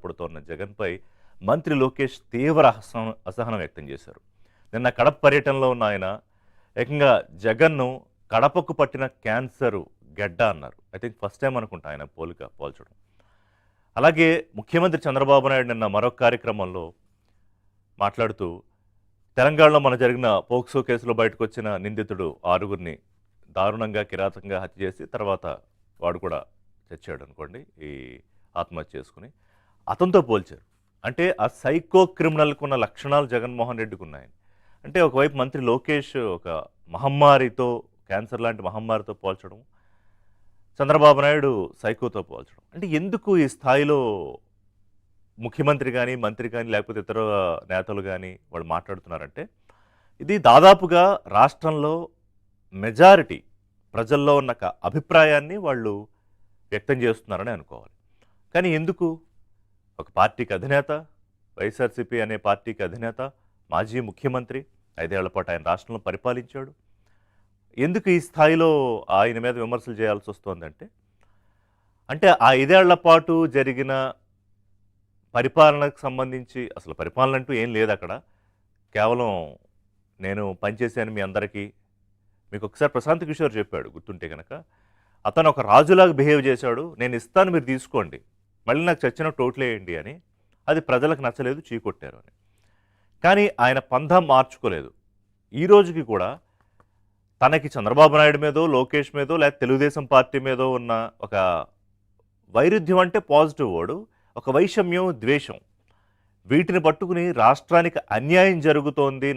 బలపడుతోన్న జగన్పై మంత్రి లోకేష్ తీవ్ర అసహనం వ్యక్తం చేశారు. నిన్న కడప పర్యటనలో ఉన్న ఆయన ఏకంగా జగన్ను కడపకు పట్టిన క్యాన్సరు గెడ్డ అన్నారు. ఐ థింక్ ఫస్ట్ టైం అనుకుంటా ఆయన పోల్చడం. అలాగే ముఖ్యమంత్రి చంద్రబాబు నాయుడు నిన్న మరొక కార్యక్రమంలో మాట్లాడుతూ తెలంగాణలో మన జరిగిన పోక్సో కేసులో బయటకు వచ్చిన నిందితుడు 6గురిని దారుణంగా కిరాతకంగా హత్య చేసి తర్వాత వాడు కూడా చచ్చాడు అనుకోండి, ఈ ఆత్మహత్య చేసుకుని అతనితో పోల్చారు. అంటే ఆ సైకో క్రిమినల్కు ఉన్న లక్షణాలు జగన్మోహన్ రెడ్డికి ఉన్నాయి. అంటే ఒకవైపు మంత్రి లోకేష్ ఒక మహమ్మారితో, క్యాన్సర్ లాంటి మహమ్మారితో పోల్చడం, చంద్రబాబు నాయుడు సైకోతో పోల్చడం. అంటే ఎందుకు ఈ స్థాయిలో ముఖ్యమంత్రి కానీ, మంత్రి కానీ, లేకపోతే ఇతర నేతలు కానీ వాళ్ళు మాట్లాడుతున్నారంటే ఇది దాదాపుగా రాష్ట్రంలో మెజారిటీ ప్రజల్లో ఉన్న అభిప్రాయాన్ని వాళ్ళు వ్యక్తం చేస్తున్నారని అనుకోవాలి. కానీ ఎందుకు ఒక పార్టీకి అధినేత, వైఎస్ఆర్సీపీ అనే పార్టీకి అధినేత, మాజీ ముఖ్యమంత్రి, 5 ఏళ్ల పాటు ఆయన రాష్ట్రంలో పరిపాలించాడు, ఎందుకు ఈ స్థాయిలో ఆయన మీద విమర్శలు చేయాల్సి వస్తుందంటే, అంటే ఆ 5 ఏళ్ల పాటు జరిగిన పరిపాలనకు సంబంధించి అసలు పరిపాలన అంటూ ఏం లేదు అక్కడ. కేవలం నేను పనిచేశాను మీ అందరికీ. మీకు ఒకసారి ప్రశాంత్ కిషోర్ చెప్పాడు గుర్తుంటే కనుక, అతను ఒక రాజులాగా బిహేవ్ చేశాడు, నేను ఇస్తాను మీరు తీసుకోండి, మళ్ళీ నాకు చచ్చిన టోట్లేయండి అని. అది ప్రజలకు నచ్చలేదు, చీకొట్టారు అని. కానీ ఆయన పంథం మార్చుకోలేదు. ఈ రోజుకి కూడా తనకి చంద్రబాబు నాయుడు మీదో, లోకేష్ మీదో, లేకపోతే తెలుగుదేశం పార్టీ మీదో ఉన్న ఒక వైరుధ్యం అంటే పాజిటివ్ వర్డు, ఒక వైషమ్యం, ద్వేషం, వీటిని పట్టుకుని రాష్ట్రానికి అన్యాయం జరుగుతోంది,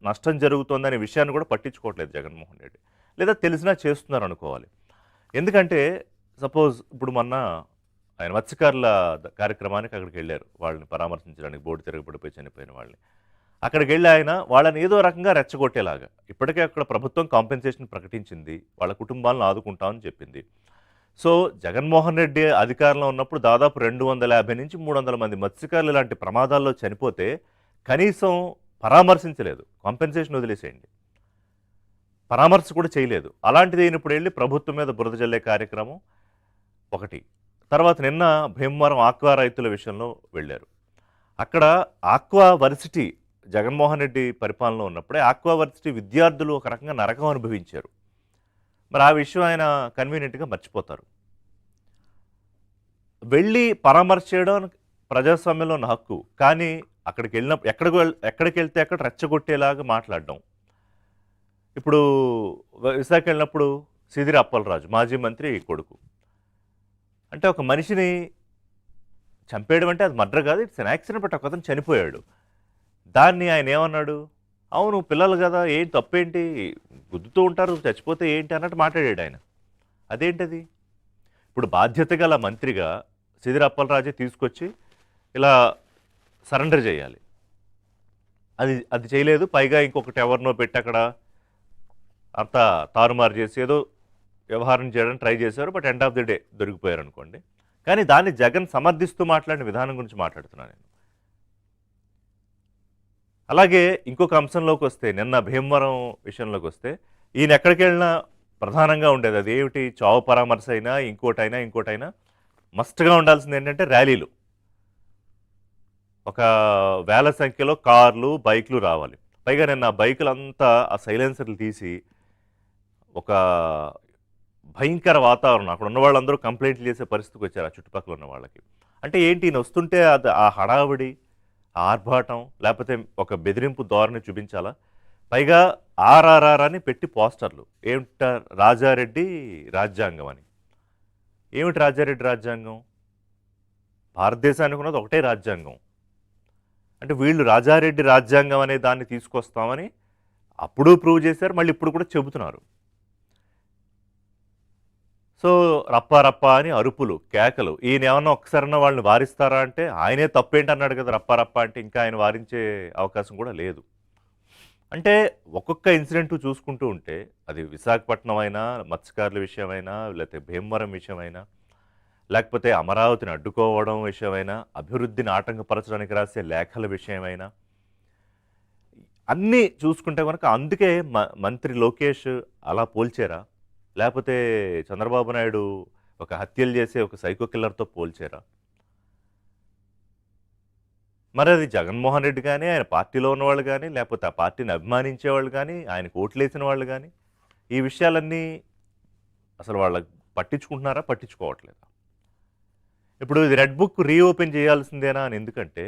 నష్టం జరుగుతోంది అనే విషయాన్ని కూడా పట్టించుకోవట్లేదు జగన్మోహన్ రెడ్డి. లేదా తెలిసినా చేస్తున్నారు అనుకోవాలి. ఎందుకంటే సపోజ్ ఇప్పుడు మొన్న ఆయన మత్స్యకారుల కార్యక్రమానికి అక్కడికి వెళ్ళారు, వాళ్ళని పరామర్శించడానికి, బోర్డు తిరగబడిపోయి చనిపోయిన వాళ్ళని. అక్కడికి వెళ్ళి ఆయన వాళ్ళని ఏదో రకంగా రెచ్చగొట్టేలాగా, ఇప్పటికే అక్కడ ప్రభుత్వం కాంపెన్సేషన్ ప్రకటించింది, వాళ్ళ కుటుంబాలను ఆదుకుంటామని చెప్పింది. సో జగన్మోహన్ రెడ్డి అధికారంలో ఉన్నప్పుడు దాదాపు 250 నుంచి 300 మంది మత్స్యకారులు ఇలాంటి ప్రమాదాల్లో చనిపోతే కనీసం పరామర్శించలేదు, కాంపెన్సేషన్ వదిలేసేయండి, పరామర్శ కూడా చేయలేదు. అలాంటిది ఇప్పుడు వెళ్ళి ప్రభుత్వం మీద బురద జల్లే కార్యక్రమం ఒకటి. తర్వాత నిన్న భీమవరం ఆక్వా రైతుల విషయంలో వెళ్ళారు. అక్కడ ఆక్వా వర్సిటీ జగన్మోహన్ రెడ్డి పరిపాలనలో ఉన్నప్పుడే ఆక్వా వర్సిటీ విద్యార్థులు ఒక రకంగా నరకం అనుభవించారు. మరి ఆ విషయం ఆయన కన్వీనియంట్గా మర్చిపోతారు. వెళ్ళి పరామర్శ చేయడం ప్రజాస్వామ్యంలో ఉన్న హక్కు. కానీ అక్కడికి వెళ్ళినప్పుడు ఎక్కడికి వెళ్తే అక్కడ రెచ్చగొట్టేలాగా మాట్లాడడం. ఇప్పుడు విశాఖ వెళ్ళినప్పుడు సిదిరి అప్పలరాజు మాజీ మంత్రి కొడుకు, అంటే ఒక మనిషిని చంపేయడం అంటే అది మర్డర్ కాదు, ఇట్స్ అన్ యాక్సిడెంట్, బట్ ఒక అతను చనిపోయాడు. దాన్ని ఆయన ఏమన్నాడు, అవును పిల్లలు కదా, ఏం తప్పేంటి, గుద్దుతూ ఉంటారు, చచ్చిపోతే ఏంటి అన్నట్టు మాట్లాడాడు ఆయన. అదేంటది? ఇప్పుడు బాధ్యత గల మంత్రిగా సిదిరి అప్పలరాజే తీసుకొచ్చి ఇలా సరెండర్ చేయాలి, అది చేయలేదు. పైగా ఇంకొకటి ఎవరినో పెట్టి అక్కడ అంతా తారుమారు చేసి ఏదో వ్యవహారం చేయడానికి ట్రై చేశారు, but end of the day దొరికిపోయారు అనుకోండి. కానీ దాన్ని జగన్ సమర్థిస్తూ మాట్లాడిన విధానం గురించి మాట్లాడుతున్నాను నేను. అలాగే ఇంకొక అంశంలోకి వస్తే, నిన్న భీమవరం విషయంలోకి వస్తే, ఈయన ఎక్కడికి వెళ్ళినా ప్రధానంగా ఉండేది అది ఏమిటి, చావు పరామర్శ అయినా ఇంకోటైనా మస్ట్గా ఉండాల్సింది ఏంటంటే ర్యాలీలు. ఒక వేల సంఖ్యలో కార్లు, బైక్లు రావాలి. పైగా నిన్న బైకులంతా ఆ సైలెన్సర్లు తీసి ఒక భయంకర వాతావరణం, అక్కడ ఉన్న వాళ్ళందరూ కంప్లైంట్లు చేసే పరిస్థితికి వచ్చారు ఆ చుట్టుపక్కల ఉన్న వాళ్ళకి. అంటే ఏంటి, ఈయన వస్తుంటే అది ఆ హడావిడి, ఆర్భాటం, లేకపోతే ఒక బెదిరింపు ధోరణి చూపించాలా? పైగా ఆర్ఆర్ఆర్ అని పెట్టి పోస్టర్లు, ఏమిట రాజారెడ్డి రాజ్యాంగం అని. ఏమిటి రాజారెడ్డి రాజ్యాంగం? భారతదేశానికి ఉన్నది ఒకటే రాజ్యాంగం. అంటే వీళ్ళు రాజారెడ్డి రాజ్యాంగం అనే దాన్ని తీసుకొస్తామని అప్పుడు ప్రూవ్ చేశారు, మళ్ళీ ఇప్పుడు కూడా చెబుతున్నారు. సో రప్పా అని అరుపులు, కేకలు. ఈయన ఏమన్నా ఒకసారన్నా వాళ్ళని వారిస్తారా అంటే ఆయనే తప్పేంటి అన్నాడు కదా, రప్పా అంటే ఇంకా ఆయన వారించే అవకాశం కూడా లేదు. అంటే ఒక్కొక్క ఇన్సిడెంట్ చూసుకుంటూ ఉంటే, అది విశాఖపట్నం అయినా, మత్స్యకారుల విషయమైనా, లేకపోతే భీమవరం విషయమైనా, లేకపోతే అమరావతిని అడ్డుకోవడం విషయమైనా, అభివృద్ధిని ఆటంకపరచడానికి రాసే లేఖల విషయమైనా, అన్నీ చూసుకుంటే కనుక అందుకే మంత్రి లోకేష్ అలా పోల్చారా? లేకపోతే చంద్రబాబు నాయుడు ఒక హత్యలు చేసే ఒక సైకో కిల్లర్తో పోల్చారా? మరి అది జగన్మోహన్ రెడ్డి కానీ, ఆయన పార్టీలో ఉన్నవాళ్ళు కానీ, లేకపోతే ఆ పార్టీని అభిమానించేవాళ్ళు కానీ, ఆయనకు ఓట్లేసిన వాళ్ళు కానీ, ఈ విషయాలన్నీ అసలు వాళ్ళకి పట్టించుకుంటున్నారా? పట్టించుకోవట్లేదా? ఇప్పుడు ఇది రెడ్ బుక్ రీఓపెన్ చేయాల్సిందేనా అని ఎందుకంటే,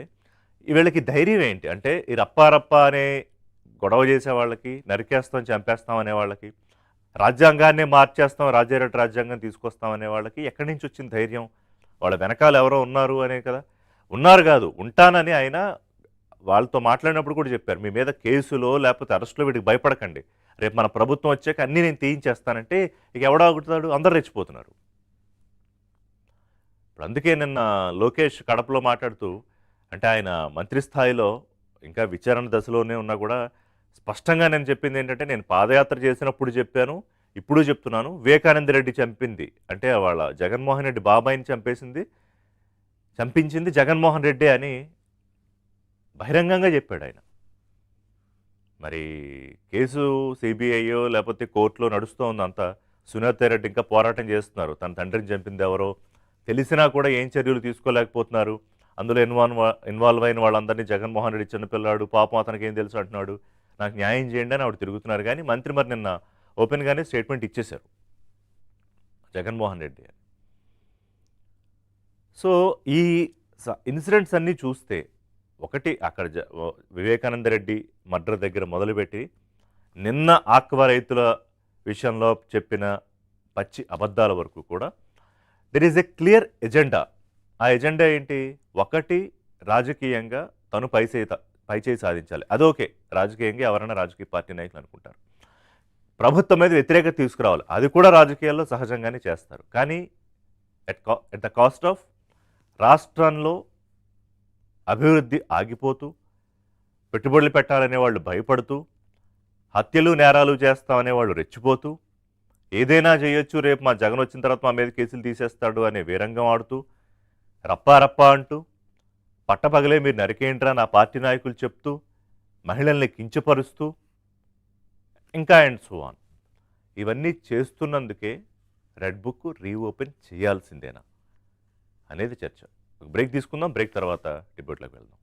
వీళ్ళకి ధైర్యం ఏంటి? అంటే ఈ రప్పా అనే గొడవ చేసే వాళ్ళకి, నరికేస్తాం, చంపేస్తాం అనే వాళ్ళకి, రాజ్యాంగాన్నే మార్చేస్తాం, రాజారెడ్డి రాజ్యాంగం తీసుకొస్తాం అనే వాళ్ళకి ఎక్కడి నుంచి వచ్చిన ధైర్యం? వాళ్ళ వెనకాల ఎవరో ఉన్నారు అనే కదా! ఉన్నారు కాదు, ఉంటానని ఆయన వాళ్ళతో మాట్లాడినప్పుడు కూడా చెప్పారు. మీ మీద కేసులో లేకపోతే అరెస్టులో వీటికి భయపడకండి. రేపు మన ప్రభుత్వం వచ్చాక అన్నీ నేను తీయించేస్తానంటే ఇక ఎవడో ఆగుతాడు? అందరూ రెచ్చిపోతున్నారు. ఇప్పుడు అందుకే నిన్న లోకేష్ కడపలో మాట్లాడుతూ అంటే ఆయన మంత్రి స్థాయిలో ఇంకా విచారణ దశలోనే ఉన్నా కూడా స్పష్టంగా నేను చెప్పింది ఏంటంటే నేను పాదయాత్ర చేసినప్పుడు చెప్పాను, ఇప్పుడు చెప్తున్నాను. వివేకానంద రెడ్డి చంపింది అంటే వాళ్ళ జగన్మోహన్ రెడ్డి బాబాయిని చంపించింది జగన్మోహన్ రెడ్డి అని బహిరంగంగా చెప్పాడు ఆయన. మరి కేసు సిబిఐయో లేకపోతే కోర్టులో నడుస్తూ ఉందంతా. సునీత రెడ్డి ఇంకా పోరాటం చేస్తున్నారు. తన తండ్రిని చంపింది ఎవరో తెలిసినా కూడా ఏం చర్యలు తీసుకోలేకపోతున్నారు. అందులో ఇన్వాల్వ్ అయిన వాళ్ళందరినీ జగన్మోహన్ రెడ్డి చిన్నపిల్లాడు, పాపం అతనికి ఏం తెలుసు అంటున్నాడు, నాకు న్యాయం చేయండి అని ఆవిడ తిరుగుతున్నారు. కానీ మంత్రి మరి నిన్న ఓపెన్గానే స్టేట్మెంట్ ఇచ్చేశారు జగన్మోహన్ రెడ్డి అని. సో ఈ ఇన్సిడెంట్స్ అన్నీ చూస్తే ఒకటి అక్కడ వివేకానంద రెడ్డి మర్డర్ దగ్గర మొదలుపెట్టి నిన్న ఆక్వా రైతుల విషయంలో చెప్పిన పచ్చి అబద్ధాల వరకు కూడా there is a clear agenda. ఆ ఎజెండా ఏంటి? ఒకటి, రాజకీయంగా తను పైచేయి సాధించాలి. అదోకే, రాజకీయంగా ఎవరైనా రాజకీయ పార్టీ నాయకులు అనుకుంటారు. ప్రభుత్వం మీద వ్యతిరేకత తీసుకురావాలి, అది కూడా రాజకీయాల్లో సహజంగానే చేస్తారు. కానీ ఎట్ ద కాస్ట్ ఆఫ్ రాష్ట్రంలో అభివృద్ధి ఆగిపోతూ, పెట్టుబడులు పెట్టాలనే వాళ్ళు భయపడుతూ, హత్యలు నేరాలు చేస్తామనే వాళ్ళు రెచ్చిపోతూ, ఏదైనా చేయొచ్చు, రేపు మా జగన్ వచ్చిన తర్వాత మా మీద కేసులు తీసేస్తాడు అనే వీరంగం ఆడుతూ, రప్పా అంటూ, పట్టపగలే మీరు నరికేంట్రా నా పార్టీ నాయకులు చెప్తూ, మహిళల్ని కించపరుస్తూ, ఇంకా అండ్ సో ఆన్. ఇవన్నీ చేస్తున్నందుకే రెడ్ బుక్ రీఓపెన్ చేయాల్సిందేనా అనేది చర్చ. బ్రేక్ తీసుకుందాం. బ్రేక్ తర్వాత డిబేట్లోకి వెళ్దాం.